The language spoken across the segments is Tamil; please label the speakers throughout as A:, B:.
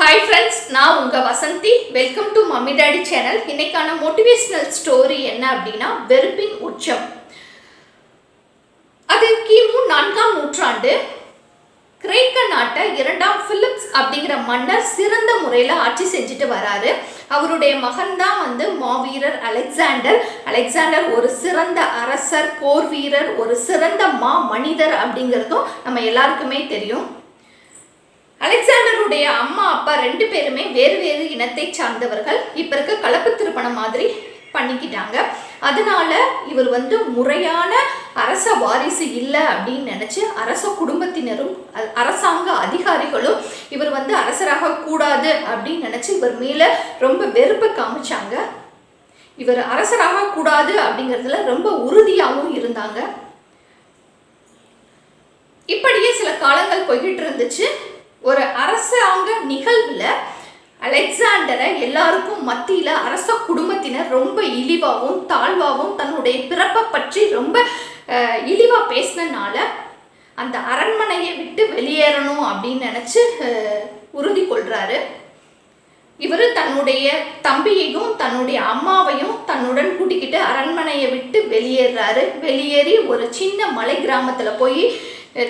A: Hi friends, நான் உங்க Vasanthi. Welcome to mummy daddy channel. இன்னைக்கான மோட்டிவேஷனல் ஸ்டோரி என்ன அப்படின்னா வெறுப்பின் உச்சம். அது கிமு 4ஆம் நூற்றாண்டு கிரேக்க நாட்டை 2ஆம் பிலிப்ஸ் அப்படிங்கிற மன்னர் சிறந்த முறையில் ஆட்சி செஞ்சுட்டு வராரு. அவருடைய மகன் தான் மாவீரர் அலெக்சாண்டர். அலெக்சாண்டர் ஒரு சிறந்த அரசர், போர் வீரர், ஒரு சிறந்த மனிதர் அப்படிங்கிறதும் நம்ம எல்லாருக்குமே தெரியும். அலெக்சாண்டருடைய அம்மா அப்பா 2 பேருமே வேறு வேறு இனத்தை சார்ந்தவர்கள். இப்போ இருக்க கலப்பு திருமணம் மாதிரி பண்ணிக்கிட்டாங்க. அதனால இவர் முறையான அரச வாரிசு இல்லை அப்படின்னு நினச்சி அரச குடும்பத்தினரும் அரசாங்க அதிகாரிகளும் இவர் அரசராக கூடாது அப்படின்னு நினச்சி இவர் மேலே ரொம்ப வெறுப்பை காமிச்சாங்க. இவர் அரசராக கூடாது அப்படிங்கிறதுல ரொம்ப உறுதியாகவும் இருந்தாங்க. இப்படியே சில காலங்கள் போய்கிட்டு இருந்துச்சு. ஒரு அரசாங்க நிகழ்வில் அலெக்சாண்டரை எல்லாருக்கும் மத்தியில் அரச குடும்பத்தினர் ரொம்ப இழிவாகவும் தாழ்வாகவும் தன்னுடைய பிறப்பை பற்றி ரொம்ப இழிவாக பேசினனால அந்த அரண்மனையை விட்டு வெளியேறணும் அப்படின்னு நினச்சி உறுதி கொள்கிறாரு. இவர் தன்னுடைய தம்பியையும் தன்னுடைய அம்மாவையும் தன்னுடன் கூட்டிக்கிட்டு அரண்மனையை விட்டு வெளியேறாரு. வெளியேறி ஒரு சின்ன மலை கிராமத்தில் போய்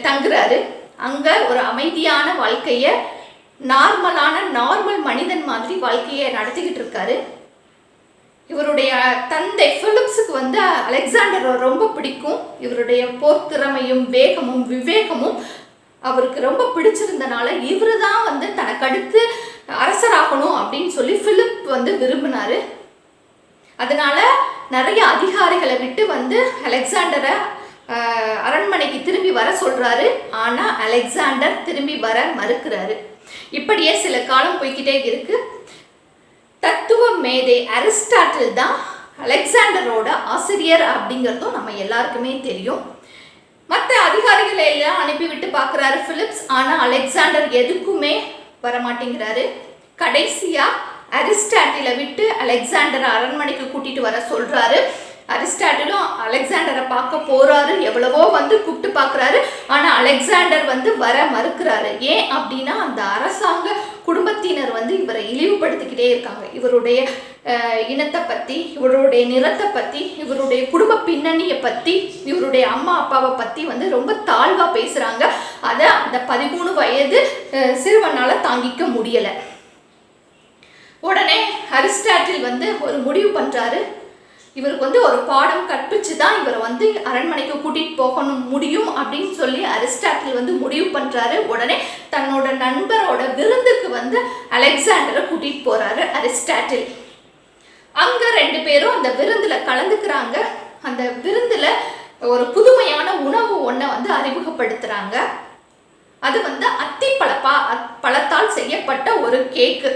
A: தங்குறாரு. அங்கே ஒரு அமைதியான வாழ்க்கையை நார்மல் மனிதன் மாதிரி வாழ்க்கையை நடத்திக்கிட்டு இருக்காரு. இவருடைய தந்தை பிலிப்ஸுக்கு அலெக்சாண்டரை ரொம்ப பிடிக்கும். இவருடைய போர் திறமையும் வேகமும் விவேகமும் அவருக்கு ரொம்ப பிடிச்சிருந்தனால இவர் தான் தனக்கு அடுத்து அரசராகணும் அப்படின்னு சொல்லி பிலிப் விரும்பினார். அதனால நிறைய அதிகாரிகளை விட்டு அலெக்சாண்டரை அரண்மனைக்கு திரும்பி வர சொல்றாரு. ஆனா அலெக்சாண்டர் திரும்பி வர மறுக்கிறாரு. இப்படியே சில காலம் போய்கிட்டே இருக்கு. தத்துவ மேதை அரிஸ்டாட்டில் தான் அலெக்சாண்டரோட ஆசிரியர் அப்படிங்கிறதும் நம்ம எல்லாருக்குமே தெரியும். மற்ற அதிகாரிகளை எல்லாம் அனுப்பிவிட்டு பார்க்குறாரு பிலிப்ஸ். ஆனால் அலெக்சாண்டர் எதுக்குமே வரமாட்டேங்கிறாரு. கடைசியா அரிஸ்டாட்டிலை விட்டு அலெக்சாண்டரை அரண்மனைக்கு கூட்டிட்டு வர சொல்றாரு. அரிஸ்டாட்டிலும் அலெக்சாண்டரை பார்க்க போறாரு. எவ்வளவோ கூப்பிட்டு பார்க்குறாரு. ஆனால் அலெக்சாண்டர் வர மறுக்கிறாரு. ஏன் அப்படின்னா அந்த அரசாங்க குடும்பத்தினர் இவரை இழிவுபடுத்திக்கிட்டே இருக்காங்க. இவருடைய இனத்தை பற்றி, இவருடைய நிறத்தை பற்றி, இவருடைய குடும்ப பின்னணியை பற்றி, இவருடைய அம்மா அப்பாவை பற்றி ரொம்ப தாழ்வாக பேசுகிறாங்க. அதை அந்த 13 வயது சிறுவனால் தாங்கிக்க முடியலை. உடனே அரிஸ்டாட்டில் ஒரு முடிவு பண்ணுறாரு. இவருக்கு ஒரு பாடம் கற்பிச்சு தான் இவரை அரண்மனைக்கு கூட்டிகிட்டு போகணும் முடியும் அப்படின்னு சொல்லி அரிஸ்டாட்டில் முடிவு பண்ணுறாரு. உடனே தன்னோட நண்பரோட விருந்துக்கு அலெக்சாண்டரை கூட்டிகிட்டு போகிறாரு அரிஸ்டாட்டில். அங்கே 2 பேரும் அந்த விருந்தில் கலந்துக்கிறாங்க. அந்த விருந்தில் ஒரு புதுமையான உணவு ஒன்றை அறிமுகப்படுத்துகிறாங்க. அது பழத்தால் செய்யப்பட்ட ஒரு கேக்கு.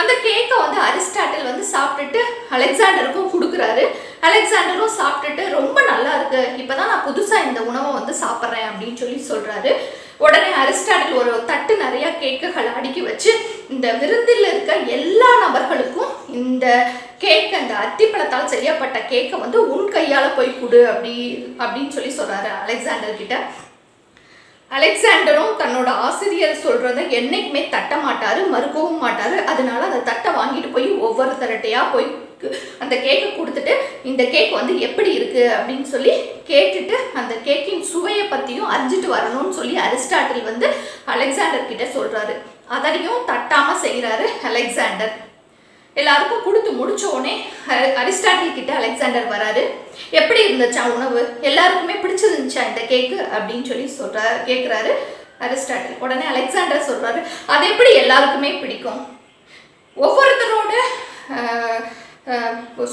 A: அந்த கேக்கை அரிஸ்டாட்டில் சாப்பிட்டுட்டு அலெக்சாண்டருக்கும் கொடுக்குறாரு. அலெக்சாண்டரும் சாப்பிட்டுட்டு ரொம்ப நல்லா இருக்கு, இப்போதான் நான் புதுசாக இந்த உணவை சாப்பிட்றேன் அப்படின்னு சொல்லி சொல்கிறாரு. உடனே அரிஸ்டாட்டில் ஒரு தட்டு நிறையா கேக்குகள் அடுக்கி வச்சு இந்த விருந்தில் இருக்க எல்லா நபர்களுக்கும் இந்த கேக், அந்த அத்திப்பழத்தால் செய்யப்பட்ட கேக்கை உன் கையால் போய் கொடு அப்படின்னு சொல்லி சொல்கிறாரு அலெக்சாண்டர் கிட்ட. அலெக்சாண்டரும் தன்னோட ஆசிரியர் சொல்கிறத என்னைக்குமே தட்ட மாட்டார், மறுக்கவும் மாட்டார். அதனால அந்த தட்டை வாங்கிட்டு போய் ஒவ்வொருத்தரட்டையாக போய் அந்த கேக்கை கொடுத்துட்டு இந்த கேக் எப்படி இருக்குது அப்படின்னு சொல்லி கேட்டுட்டு அந்த கேக்கின் சுவையை பற்றியும் அறிஞ்சிட்டு வரணும்னு சொல்லி அரிஸ்டாட்டில் அலெக்சாண்டர் கிட்ட சொல்கிறாரு. அதையும் தட்டாமல் செய்கிறாரு அலெக்சாண்டர். எல்லாருக்கும் கொடுத்து முடிச்சோடனே அரிஸ்டாட்டில் கிட்ட அலெக்சாண்டர் வராரு. எப்படி இருந்துச்சா உணவு, எல்லாருக்குமே பிடிச்சிருந்துச்சா இந்த கேக்கு அப்படின்னு சொல்லி கேட்குறாரு அரிஸ்டாட்டில். உடனே அலெக்சாண்டர் சொல்கிறாரு, அது எப்படி எல்லாருக்குமே பிடிக்கும், ஒவ்வொருத்தரோட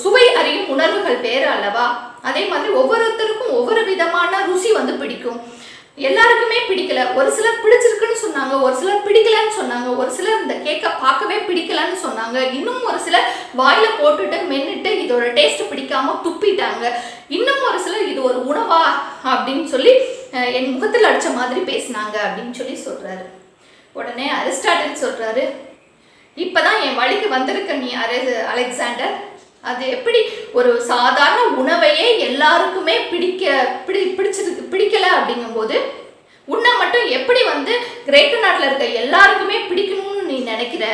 A: சுவை அறியும் உணர்வுகள் வேறு அல்லவா, அதே மாதிரி ஒவ்வொருத்தருக்கும் ஒவ்வொரு விதமான ருசி பிடிக்கும். எல்லாருக்குமே பிடிக்கல, ஒரு சிலர் பிடிச்சிருக்குன்னு சொன்னாங்க, ஒரு சிலர் பிடிக்கலன்னு சொன்னாங்க, ஒரு சிலர் இந்த கேக்கை பார்க்கவே பிடிக்கலன்னு சொன்னாங்க, இன்னும் ஒரு சிலர் வாயில போட்டுட்டு மென்னுட்டு இதோட டேஸ்ட் பிடிக்காம துப்பிட்டாங்க, இன்னும் ஒரு சிலர் இது ஒரு உணவா அப்படின்னு சொல்லி என் முகத்தில் அடிச்ச மாதிரி பேசினாங்க அப்படின்னு சொல்லி சொல்றாரு. உடனே அரிஸ்டாட்டில் சொல்றாரு, இப்பதான் என் வழிக்கு வந்திருக்க நீ அலெக்சாண்டர், அது எப்படி ஒரு சாதாரண உணவையே எல்லாருக்குமே பிடிக்கல அப்படிங்கும்போது உன்னை மட்டும் எப்படி கிரேக்க நாட்டில் இருக்க எல்லாருக்குமே பிடிக்கணும்னு நீ நினைக்கிற?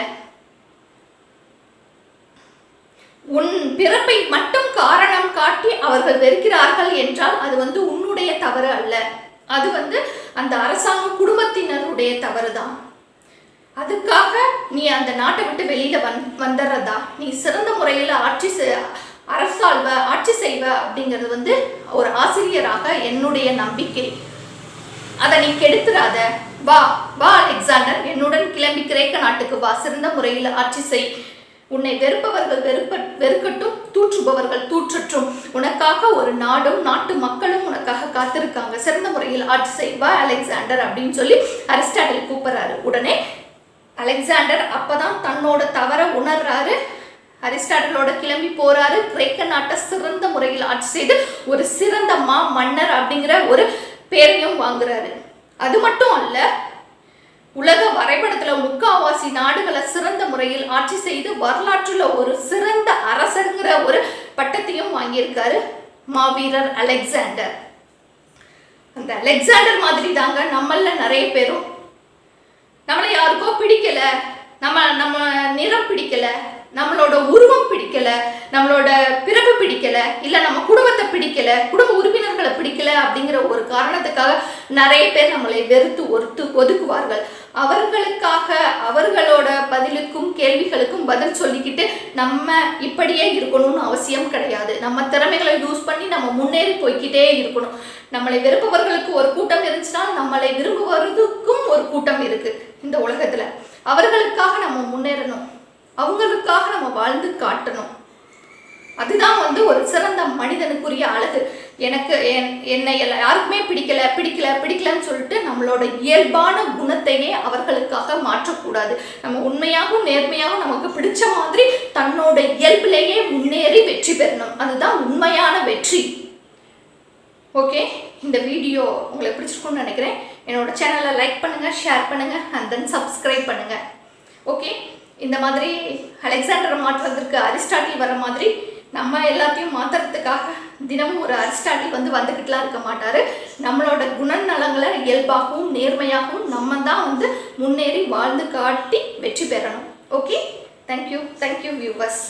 A: உன் பிறப்பை மட்டும் காரணம் காட்டி அவர்கள் வெறுக்கிறார்கள் என்றால் அது உன்னுடைய தவறு அல்ல, அது அந்த அரசாங்க குடும்பத்தினருடைய தவறுதான். அதுக்காக நீ அந்த நாட்டை விட்டு வெளியில வந்துடுறதா? நீ சிறந்த முறையில் ஆட்சி செய்வ அப்படிங்கிறது ஒரு ஆசிரியராக என்னுடைய நம்பிக்கை. அதை நீ கெடுத்துறாத. வா வா அலெக்சாண்டர், என்னுடன் கிளம்பி கிரேக்க நாட்டுக்கு வா, சிறந்த முறையில் ஆட்சி செய். உன்னை வெறுப்பவர்கள் வெறுக்கட்டும், தூற்றுபவர்கள் தூற்றட்டும். உனக்காக ஒரு நாடும் நாட்டு மக்களும் உனக்காக காத்திருக்காங்க. சிறந்த முறையில் ஆட்சி செய், வா அலெக்சாண்டர் அப்படின்னு சொல்லி அரிஸ்டாட்டில் கூப்பிடுறாரு. உடனே அலெக்சாண்டர் அப்பதான் தன்னோட தவற உணர்றாரு. அரிஸ்டாட்டிலோட கிளம்பி போறாரு. கிரேக்க நாட்டை சிறந்த முறையில் ஆட்சி செய்து ஒரு சிறந்த மன்னர் அப்படிங்கிற ஒரு பேரையும் வாங்குறாரு. அது மட்டும் அல்ல, உலக வரைபடத்துல முக்காவாசி நாடுகளை சிறந்த முறையில் ஆட்சி செய்து வரலாற்றுல ஒரு சிறந்த அரசருங்கிற ஒரு பட்டத்தையும் வாங்கியிருக்காரு மாவீரர் அலெக்சாண்டர். அந்த அலெக்சாண்டர் மாதிரி தாங்க நம்மள நிறைய பேரும். நம்மளை யாருக்கோ பிடிக்கல, நம்ம நிறம் பிடிக்கல, நம்மளோட உருவம் பிடிக்கல, நம்மளோட பிறப்பு பிடிக்கல, இல்ல நம்ம குடும்பத்தை பிடிக்கல, குடும்ப உறுப்பினர்களை பிடிக்கல அப்படிங்கிற ஒரு காரணத்துக்காக நிறைய பேர் நம்மளை வெறுத்து ஒதுக்குவார்கள். அவர்களுக்காக அவர்களோட பதிலுக்கும் கேள்விகளுக்கும் பதில் சொல்லிக்கிட்டு நம்ம இப்படியே இருக்கணும்னு அவசியம் கிடையாது. நம்ம திறமைகளை யூஸ் பண்ணி நம்ம முன்னேறி போய்கிட்டே இருக்கணும். நம்மளை வெறுப்பவர்களுக்கு ஒரு கூட்டம் இருந்துச்சுன்னா நம்மளை விரும்புவதற்கும் ஒரு கூட்டம் இருக்கு இந்த உலகத்துல. அவர்களுக்காக நம்ம முன்னேறணும், அவங்களுக்காக நம்ம வாழ்ந்து காட்டணும். அதுதான் ஒரு சிறந்த மனிதனுக்குரிய அழகு. என்னை யாருக்குமே பிடிக்கலன்னு சொல்லிட்டு நம்மளோட இயல்பான குணத்தையே அவர்களுக்காக மாற்றக்கூடாது. நம்ம உண்மையாகவும் நேர்மையாகவும் நமக்கு பிடிச்ச மாதிரி தன்னோட இயல்பிலேயே முன்னேறி வெற்றி பெறணும். அதுதான் உண்மையான வெற்றி. ஓகே, இந்த வீடியோ உங்களுக்கு பிடிச்சிருக்கும்னு நினைக்கிறேன். என்னோட சேனலை லைக் பண்ணுங்க, ஷேர் பண்ணுங்க, அண்ட் தென் சப்ஸ்கிரைப் பண்ணுங்க. ஓகே, இந்த மாதிரி அலெக்சாண்டரை மாற்றுறதுக்கு அரிஸ்டாட்டில் வர மாதிரி நம்ம எல்லாத்தையும் மாற்றுறதுக்காக தினமும் ஒரு அரிஸ்டாட்டில் வந்துக்கிட்டுலாம் இருக்க மாட்டார். நம்மளோட குணநலங்களை இயல்பாகவும் நேர்மையாகவும் நம்ம தான் முன்னேறி வாழ்ந்து காட்டி வெற்றி பெறணும். Okay, thank you viewers.